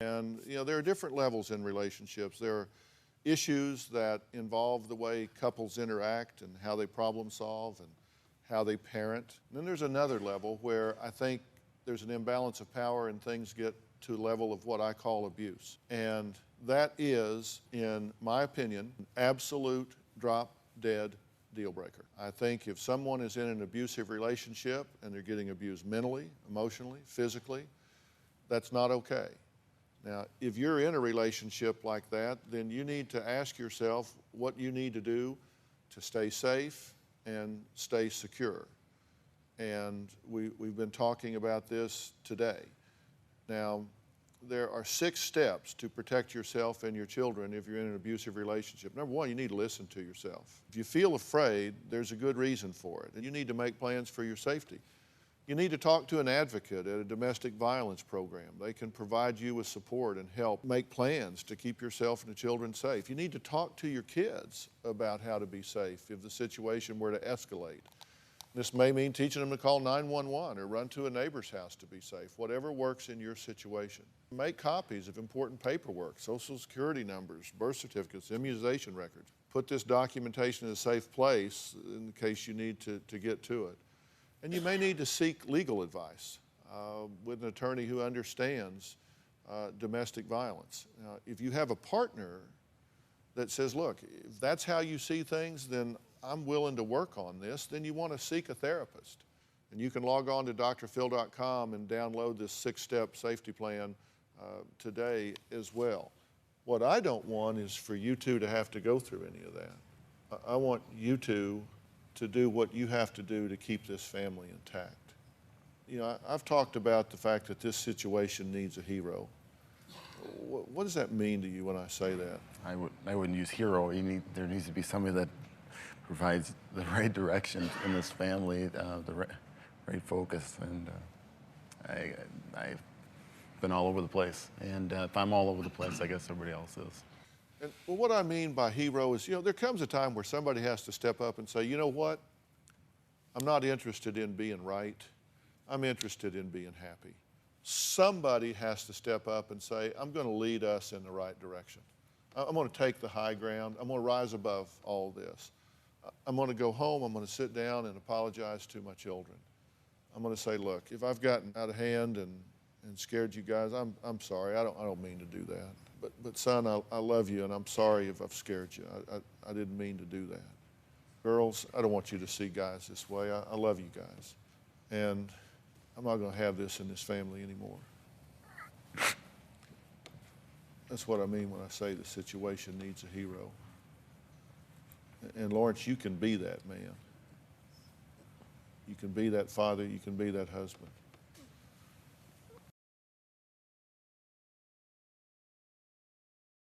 And, there are different levels in relationships. There are issues that involve the way couples interact and how they problem solve and how they parent. And then there's another level where I think there's an imbalance of power and things get to a level of what I call abuse. And that is, in my opinion, an absolute drop-dead deal breaker. I think if someone is in an abusive relationship and they're getting abused mentally, emotionally, physically, that's not okay. Now, if you're in a relationship like that, then you need to ask yourself what you need to do to stay safe and stay secure. And we've been talking about this today. Now, there are 6 steps to protect yourself and your children if you're in an abusive relationship. Number one, you need to listen to yourself. If you feel afraid, there's a good reason for it, and you need to make plans for your safety. You need to talk to an advocate at a domestic violence program. They can provide you with support and help make plans to keep yourself and the children safe. You need to talk to your kids about how to be safe if the situation were to escalate. This may mean teaching them to call 911 or run to a neighbor's house to be safe, whatever works in your situation. Make copies of important paperwork, Social Security numbers, birth certificates, immunization records. Put this documentation in a safe place in case you need to get to it. And you may need to seek legal advice with an attorney who understands domestic violence. Now, if you have a partner that says, look, if that's how you see things, then I'm willing to work on this, then you want to seek a therapist. And you can log on to drphil.com and download this 6-step safety plan today as well. What I don't want is for you two to have to go through any of that. I want you two to do what you have to do to keep this family intact. I've talked about the fact that this situation needs a hero. What does that mean to you when I say that? I wouldn't use hero. There needs to be somebody that provides the right direction in this family, the right focus. And I've been all over the place. And if I'm all over the place, I guess everybody else is. And what I mean by hero is, there comes a time where somebody has to step up and say, you know what? I'm not interested in being right. I'm interested in being happy. Somebody has to step up and say, I'm going to lead us in the right direction. I'm going to take the high ground. I'm going to rise above all this. I'm going to go home. I'm going to sit down and apologize to my children. I'm going to say, look, if I've gotten out of hand and scared you guys, I'm sorry. I don't mean to do that. But son, I love you, and I'm sorry if I've scared you. I didn't mean to do that. Girls, I don't want you to see guys this way. I love you guys. And I'm not going to have this in this family anymore. That's what I mean when I say the situation needs a hero. And Lawrence, you can be that man. You can be that father. You can be that husband.